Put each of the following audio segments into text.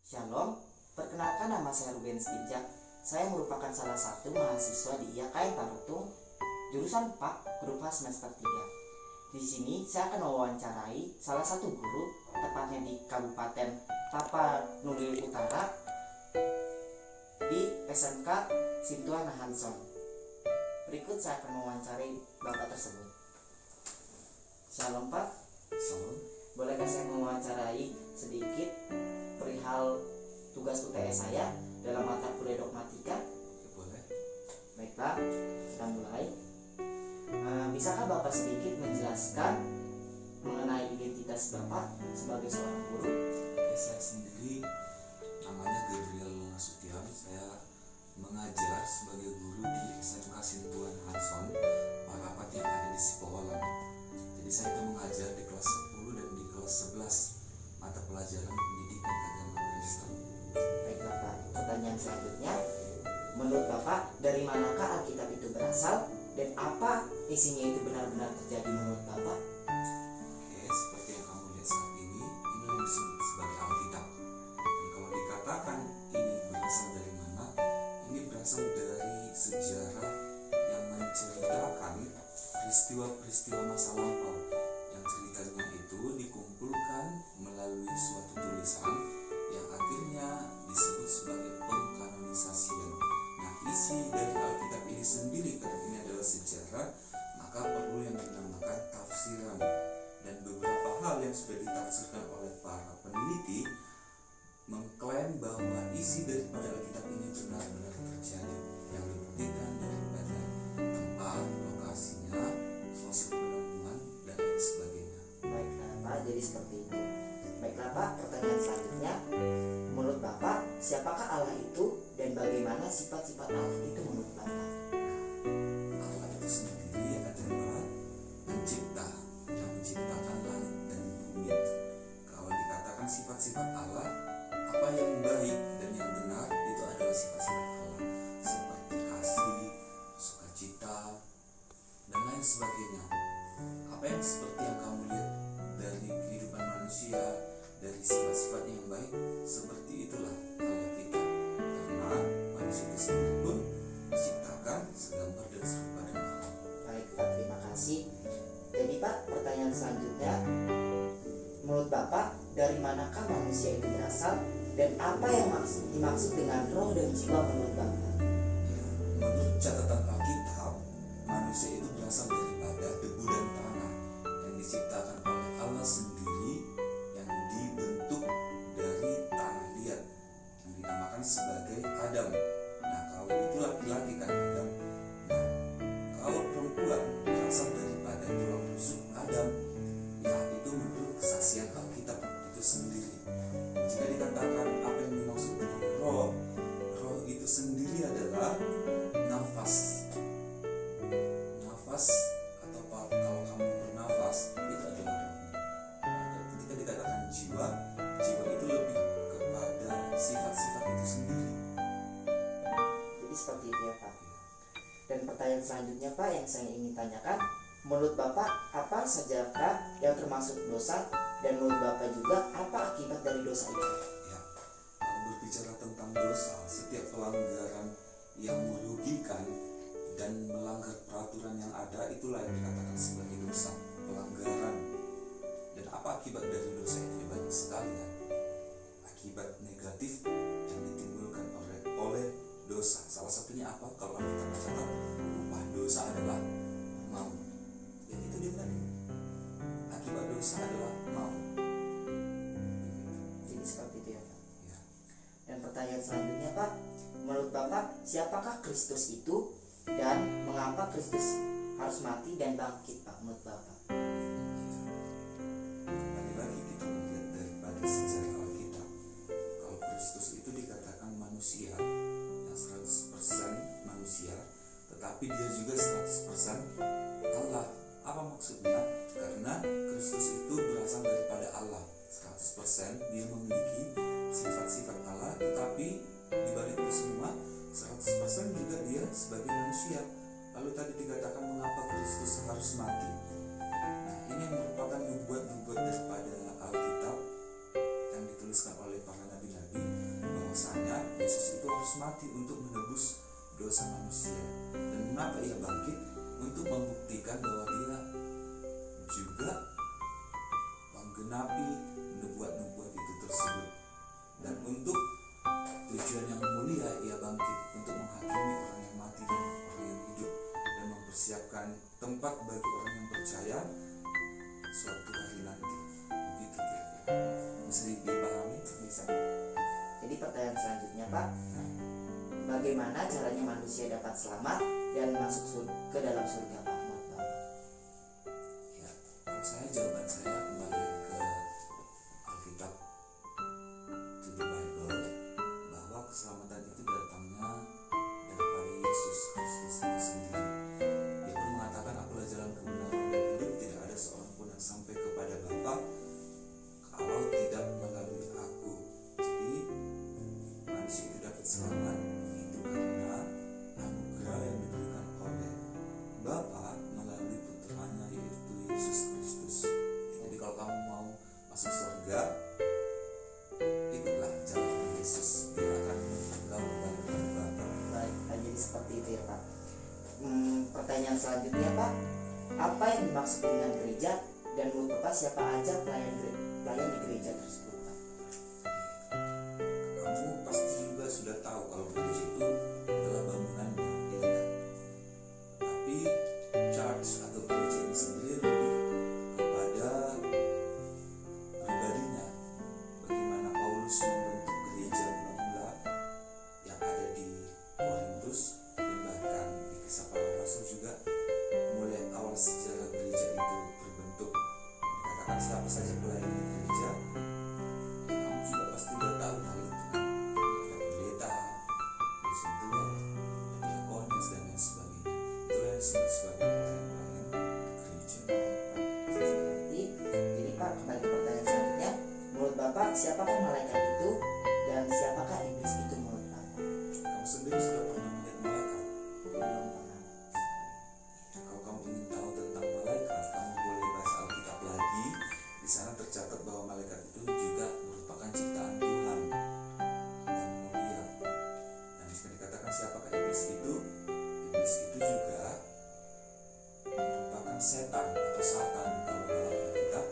Shalom, perkenalkan nama saya Ruben Stinjak. Saya merupakan salah satu mahasiswa di IAKN Tarutung, jurusan PAK, grup H semester 3. Di sini saya akan mewawancarai salah satu guru, tepatnya di Kabupaten Tapanuli Utara, di SMK Sintuana Hanson. Berikut saya akan mewawancarai bapak tersebut. Shalom Pak. Shalom. Bolehkah saya mewawancarai sedikit perihal tugas UTS saya dalam mata kuliah dogmatika? Boleh. Baiklah, kita mulai. Bisakah Bapak sedikit menjelaskan mengenai identitas Bapak sebagai seorang guru? Saya sendiri namanya Gabriel Nasution. Saya mengajar sebagai guru di SMK Sintuan Hanson, Parapati yang ada di Sipoholan. Jadi saya itu mengajar di kelas 10 dan di kelas 11 mata pelajaran pendidikan agama Kristen. Baiklah Pak, pertanyaan selanjutnya, menurut Bapak dari manakah Alkitab itu berasal dan apa isinya itu benar-benar terjadi menurut Bapak? Oke, seperti yang kamu lihat saat ini yang disebut sebagai Alkitab. Dan kalau dikatakan ini berasal dari mana, ini berasal dari sejarah yang menceritakan peristiwa-peristiwa masa lampau, yang ceritanya itu dikumpulkan melalui suatu tulisan yang akhirnya disebut sebagai pengkanonisasian. Nah, isi dari Alkitab ini sendiri, karena ini adalah sejarah, maka perlu yang dinamakan tafsiran. Dan beberapa hal yang sudah ditafsirkan oleh para peneliti mengklaim bahwa isi daripada Alkitab ini benar-benar terjadi, yang dibuktikan daripada tempat, lokasinya, fosil penemuan, dan lain sebagainya. Baiklah Pak, jadi seperti itu. Baiklah Pak, pertanyaan selanjutnya, menurut Bapak siapakah Allah itu dan bagaimana sifat-sifat Allah itu menurut Bapak? Allah itu sendiri adalah pencipta yang menciptakan langit dan bumi. Kalau dikatakan sifat-sifat Allah, apa yang baik dan yang benar itu adalah sifat-sifat Allah, seperti kasih, sukacita, dan lain sebagainya. Apa yang seperti yang kamu lihat dari kehidupan manusia, dari sifat-sifat yang baik, seperti itulah Allah kita. Karena manusia itu sendiri pun diciptakan segambar dan serupa dengan Allah. Baik Pak, terima kasih. Jadi Pak, pertanyaan selanjutnya, menurut Bapak dari manakah manusia itu berasal dan apa yang dimaksud dengan roh dan jiwa menurut Bapak? Menurut catatan Alkitab, manusia itu berasal daripada debu dan tanah yang diciptakan oleh Allah sendiri, yang dibentuk dari tanah liat, yang dinamakan sebagai Adam. Nah, kalau itu laki-laki kan Adam. Nah, kalau perempuan berasal daripada tulang rusuk Adam, ya itu menurut kesaksian Alkitab itu sendiri. Jika dikatakan apa yang dimaksud dengan roh, roh itu sendiri adalah nafas atau kalau kamu bernafas itu adalah roh. Nah, ketika dikatakan jiwa itu lebih kepada sifat-sifat itu sendiri. Jadi seperti itu ya Pak. Dan pertanyaan selanjutnya Pak yang saya ingin tanyakan, menurut Bapak apa sajakah yang termasuk dosa dan menurut Bapak juga apa akibat dari dosa itu? Ya, kalau berbicara tentang dosa, setiap pelanggaran yang merugikan dan melanggar peraturan yang ada, itulah yang dikatakan sebagai dosa, pelanggaran. Dan apa akibat dari dosa itu? Banyak sekali kan. Akibat negatif yang ditimbulkan oleh dosa. Salah satunya apa? Kalau kita mencatat, upah dosa adalah maut. Dan itu dia tadi. Akibat dosa adalah maut. Jadi seperti itu ya Pak. Ya. Dan pertanyaan selanjutnya Pak, menurut Bapak siapakah Kristus itu dan mengapa Kristus harus mati dan bangkit Pak menurut Bapak? Kembali lagi kita melihat daripada sejarah Alkitab. Kalau Kristus itu dikatakan manusia, tapi dia juga 100% Allah. Apa maksudnya? Karena Kristus itu berasal daripada Allah 100%, dia memiliki sifat-sifat Allah, tetapi dibalik itu semua 100% juga dia sebagai manusia. Lalu tadi dikatakan mengapa Kristus harus mati. Nah, ini merupakan nubuat-nubuat daripada Alkitab yang dituliskan oleh para nabi-nabi, bahwasanya Yesus itu harus mati untuk menebus dosa manusia. Dan mengapa ia bangkit? Untuk membuktikan bahwa dia juga menggenapi nubuat-nubuat itu tersebut. Dan untuk tujuan yang mulia ia bangkit untuk menghakimi orang yang mati dan orang yang hidup, dan mempersiapkan tempat bagi orang yang percaya suatu hari nanti. Begitu kira-kira. Bisa dipahami? Bisa. Jadi pertanyaan selanjutnya, Pak, bagaimana caranya manusia dapat selamat dan masuk ke dalam surga, Pak? Menurut Bapak? Ya, kalau jawaban saya kembali ke Alkitab, to the Bible, bahwa keselamatan itu datangnya daripada Yesus Kristus itu sendiri. Dia pun mengatakan, akulah jalan, kebenaran dan hidup, tidak ada seorang pun yang sampai kepada Bapa kalau tidak melalui aku. Jadi manusia itu dapat selamat itu karena anugerah yang diberikan oleh Bapa melalui putranya, yaitu Yesus Kristus. Jadi kalau kamu mau masuk surga, ikutlah jalan Yesus, dia akan engkau kembali kepada Bapa. Baik, jadi seperti itu ya, Pak. Pertanyaan selanjutnya, Pak, apa yang dimaksud dengan gereja, dan menurut Bapak siapa aja pelayan di gereja tersebut, Pak? Kamu pasti juga sudah tahu kalau gereja itu adalah bangunannya, ya kan? Tapi church atau gereja ini sendiri lebih kepada pribadinya. Bagaimana Paulus membentuk gereja mula-mula yang ada di Korintus, dan bahkan di Kisah Para Rasul juga mulai awal sejarah gereja itu terbentuk. Dikatakan siapa saja pelayan di gereja, kamu juga pasti udah tahu hal itu kan. Ada pendeta, dosen tua, ada diakonis dan lain sebagainya. Itulah yang disebut sebagai pelayan-pelayan gereja. Jadi Pak, kembali ke pertanyaan selanjutnya, menurut Bapak siapakah malaikat itu dan siapakah iblis itu menurut Bapak? Kamu sendiri sudah pernah melihat malaikat? Belum pernah. Kalau kamu ingin tahu tentang malaikat, kamu boleh baca Alkitab lagi. Di sana tercatat bahwa malaikat itu juga merupakan ciptaan Tuhan dan mulia. Dan di sini dikatakan siapakah iblis itu? Iblis itu juga merupakan setan atau satan kalau dalam Alkitab,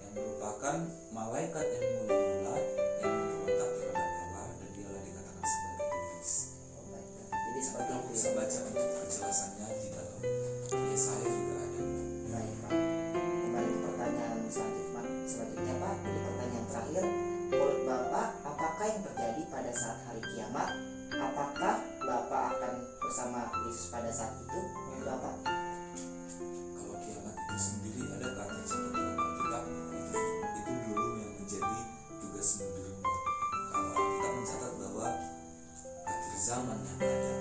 yang merupakan malaikat yang mulia yang memberontak terhadap Allah, dan dialah dikatakan sebagai iblis. Oh, baiklah. Jadi seperti Kamu itu bisa ya. baca untuk kejelasannya di dalam Yesaya juga ada. Baik, Pak. Kembali ke pertanyaan selanjutnya, Pak. Jadi pertanyaan terakhir, menurut Bapak apakah yang terjadi pada saat hari kiamat? Apakah Bapak akan bersama Yesus pada saat itu? Menurut Bapak? Kalau kiamat itu sendiri adakah tercatat dalam Alkitab? Itu dulu yang menjadi tugas menurut. Kalau Alkitab mencatat bahwa akhir zaman yang ada.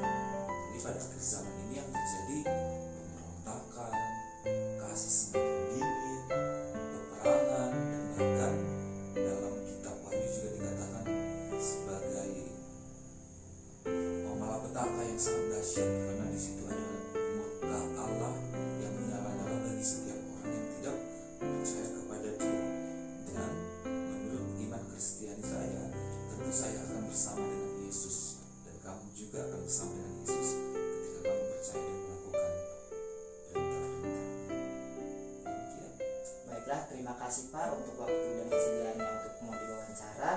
Jadi pada akhir zaman ini yang terjadi pemberontakan, kasih semakin dingin, peperangan, dan bahkan dalam kitab Wahyu juga dikatakan sebagai malapetaka yang sangat dahsyat, karena di situ ada murka Allah yang menyala-nyala bagi setiap orang yang tidak percaya kepada Dia. Dan menurut iman Kristiani saya, tentu saya akan bersama dengan Yesus, dan kamu juga akan bersama dengan Yesus ketika kamu percaya dan melakukan perintah-perintah. Demikian. Baiklah, terima kasih Pak untuk waktu dan kesediaannya untuk mau diwawancara.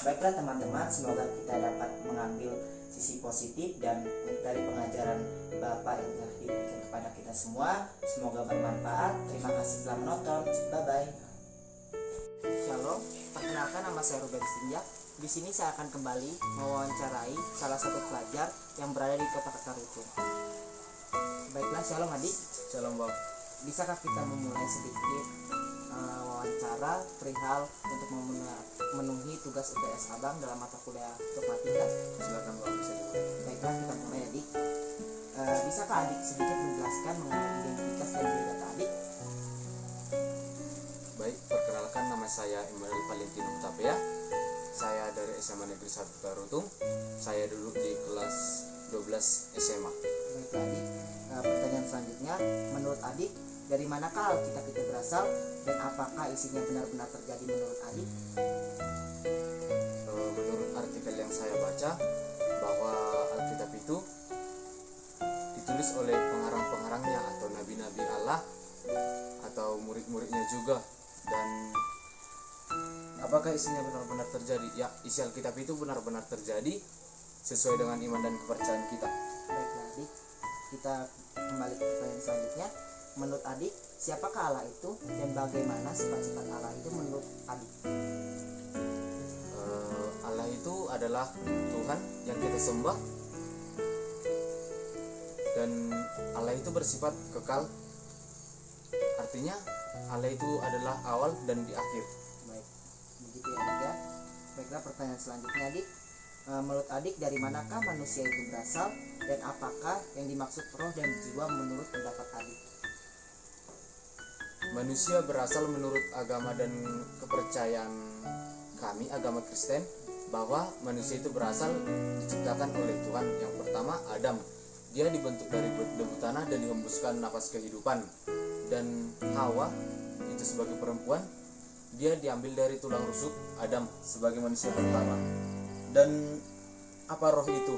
Baiklah teman-teman, semoga kita dapat mengambil sisi positif dan dari pengajaran Bapak yang telah diberikan kepada kita semua. Semoga bermanfaat. Terima kasih telah menonton. Bye-bye. Shalom, perkenalkan nama saya Ruben Sinjak. Di sini saya akan kembali mewawancarai salah satu pelajar yang berada di kota Tarutung. Baiklah, shalom adik. Shalom Bang. Bisakah kita memulai sedikit wawancara perihal untuk memenuhi tugas UTS Abang dalam mata kuliah dogmatika? Silakan Bang, bisa dimulai. Baiklah, kita mulai adik. Bisakah Bisakah adik sedikit menjelaskan mengenai identitas dan diri data adik? Baik, perkenalkan, nama saya Emmanuel Valentino Hutapea. Saya dari SMA Negeri 1 Tarutung. Saya duduk di kelas 12 SMA. Baiklah adik, pertanyaan selanjutnya, menurut adik dari manakah Alkitab itu berasal dan apakah isinya benar-benar terjadi menurut adik? Menurut artikel yang saya baca, bahwa Alkitab itu ditulis oleh pengarang-pengarangnya atau nabi-nabi Allah atau murid-muridnya juga. Dan apakah isinya benar-benar terjadi? Ya, isi Alkitab itu benar-benar terjadi sesuai dengan iman dan kepercayaan kita. Baiklah adik, kita kembali ke pertanyaan selanjutnya. Menurut adik, siapakah Allah itu dan bagaimana sifat-sifat Allah itu menurut adik? Allah itu adalah Tuhan yang kita sembah, dan Allah itu bersifat kekal. Artinya Allah itu adalah awal dan di akhir. Baik, begitu ya adik ya. Baiklah, pertanyaan selanjutnya adik, menurut adik dari manakah manusia itu berasal dan apakah yang dimaksud roh dan jiwa menurut pendapat adik? Manusia berasal menurut agama dan kepercayaan kami, agama Kristen, bahwa manusia itu berasal diciptakan oleh Tuhan. Yang pertama, Adam. Dia dibentuk dari debu tanah dan dihembuskan napas kehidupan. Dan Hawa itu sebagai perempuan, dia diambil dari tulang rusuk Adam sebagai manusia pertama. Dan apa roh itu?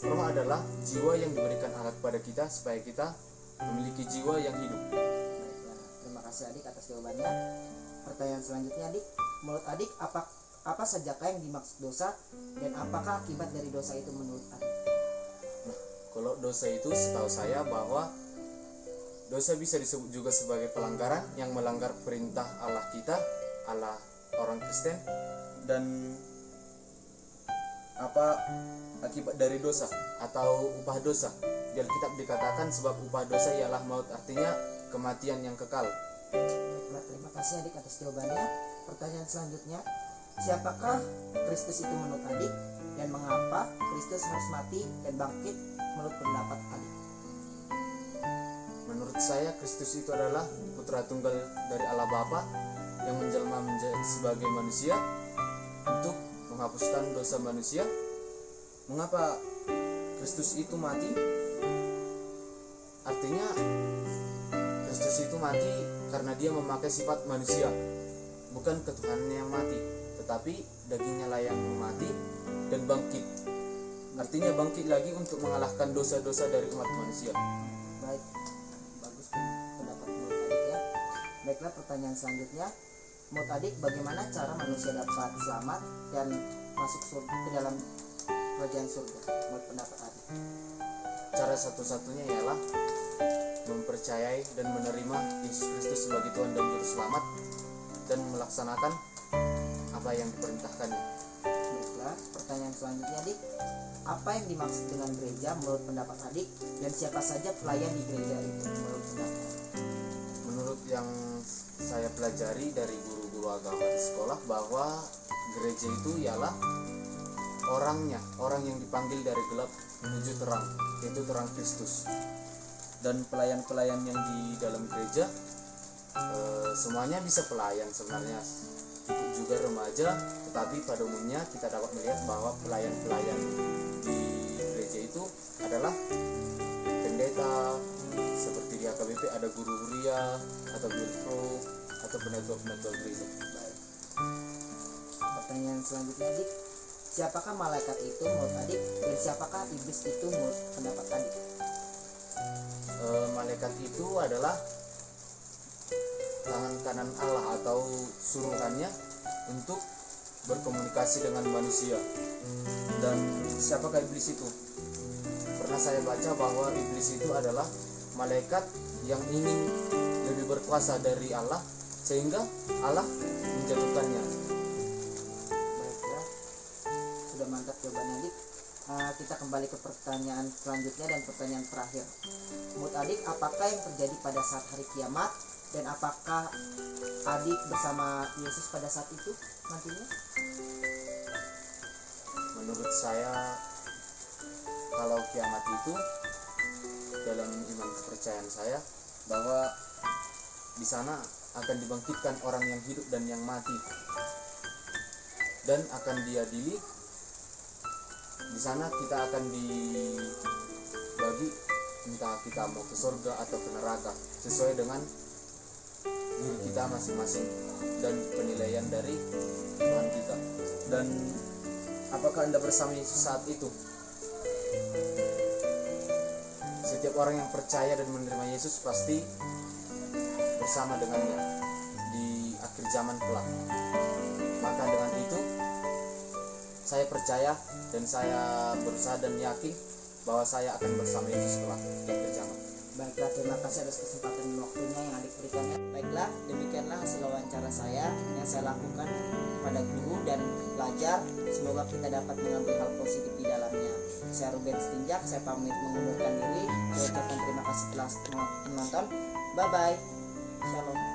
Roh adalah jiwa yang diberikan Allah kepada kita supaya kita memiliki jiwa yang hidup. Baiklah, terima kasih adik atas jawabannya. Pertanyaan selanjutnya adik, menurut adik apa sajakah yang dimaksud dosa dan apakah akibat dari dosa itu menurut adik? Kalau dosa itu setahu saya bahwa dosa bisa disebut juga sebagai pelanggaran yang melanggar perintah Allah kita, Allah orang Kristen. Dan apa akibat dari dosa atau upah dosa? Di Alkitab dikatakan sebab upah dosa ialah maut, artinya kematian yang kekal. Baiklah, terima kasih adik atas jawabannya. Pertanyaan selanjutnya, siapakah Kristus itu menurut adik dan mengapa Kristus harus mati dan bangkit menurut pendapat adik? Menurut saya Kristus itu adalah putra tunggal dari Allah Bapa yang menjelma menjadi sebagai manusia untuk menghapuskan dosa manusia. Mengapa Kristus itu mati? Artinya Kristus itu mati karena dia memakai sifat manusia, bukan ketuhanannya yang mati, tetapi dagingnya lah yang mati dan bangkit. Artinya bangkit lagi untuk mengalahkan dosa-dosa dari umat manusia. Baik, bagus pendapat menurut adik ya. Baiklah, pertanyaan selanjutnya, menurut adik bagaimana cara manusia dapat selamat dan masuk surga, ke dalam kerajaan surga menurut pendapat adik? Cara satu-satunya ialah mempercayai dan menerima Yesus Kristus sebagai Tuhan dan Juru Selamat dan melaksanakan apa yang diperintahkannya. Baiklah, pertanyaan selanjutnya adik, apa yang dimaksud dengan gereja menurut pendapat adik dan siapa saja pelayan di gereja itu menurut pendapat adik? Menurut yang saya pelajari dari guru-guru agama di sekolah, bahwa gereja itu ialah orang yang dipanggil dari gelap menuju terang, yaitu terang Kristus. Dan pelayan-pelayan yang di dalam gereja semuanya bisa pelayan sebenarnya, juga remaja, tetapi pada umumnya kita dapat melihat bahwa pelayan-pelayan di gereja itu adalah pendeta, seperti di HKBP ada guru huria atau bilpro atau penatua-penatua gereja. Baik. Pertanyaan selanjutnya adik, siapakah malaikat itu menurut adik dan siapakah iblis itu menurut pendapat adik? Malaikat itu adalah tangan kanan Allah atau suruhannya untuk berkomunikasi dengan manusia. Dan siapakah iblis itu? Pernah saya baca bahwa iblis itu adalah malaikat yang ingin lebih berkuasa dari Allah sehingga Allah menjatuhkannya. Baiklah, sudah mantap jawabannya adik. Kita kembali ke pertanyaan selanjutnya dan pertanyaan terakhir. Menurut adik, apakah yang terjadi pada saat hari kiamat dan apakah adik bersama Yesus pada saat itu nantinya? Menurut saya, kalau kiamat itu dalam iman kepercayaan saya bahwa di sana akan dibangkitkan orang yang hidup dan yang mati, dan akan diadili. Di sana kita akan dibagi, entah kita mau ke surga atau ke neraka sesuai dengan diri kita masing-masing dan penilaian dari Tuhan kita. Dan apakah Anda bersama Yesus saat itu? Setiap orang yang percaya dan menerima Yesus pasti bersama dengannya di akhir zaman kelak. Maka dengan itu saya percaya dan saya berusaha dan yakin bahwa saya akan bersama Yesus kelak di akhir zaman. Baiklah, terima kasih atas kesempatan dan waktunya yang adik berikan. Baiklah, demikianlah hasil wawancara saya yang saya lakukan kepada guru dan pelajar. Semoga kita dapat mengambil hal positif di dalamnya. Saya Ruben Stinjak, saya pamit mengundurkan diri. Saya ucapkan terima kasih telah menonton. Bye bye. Shalom.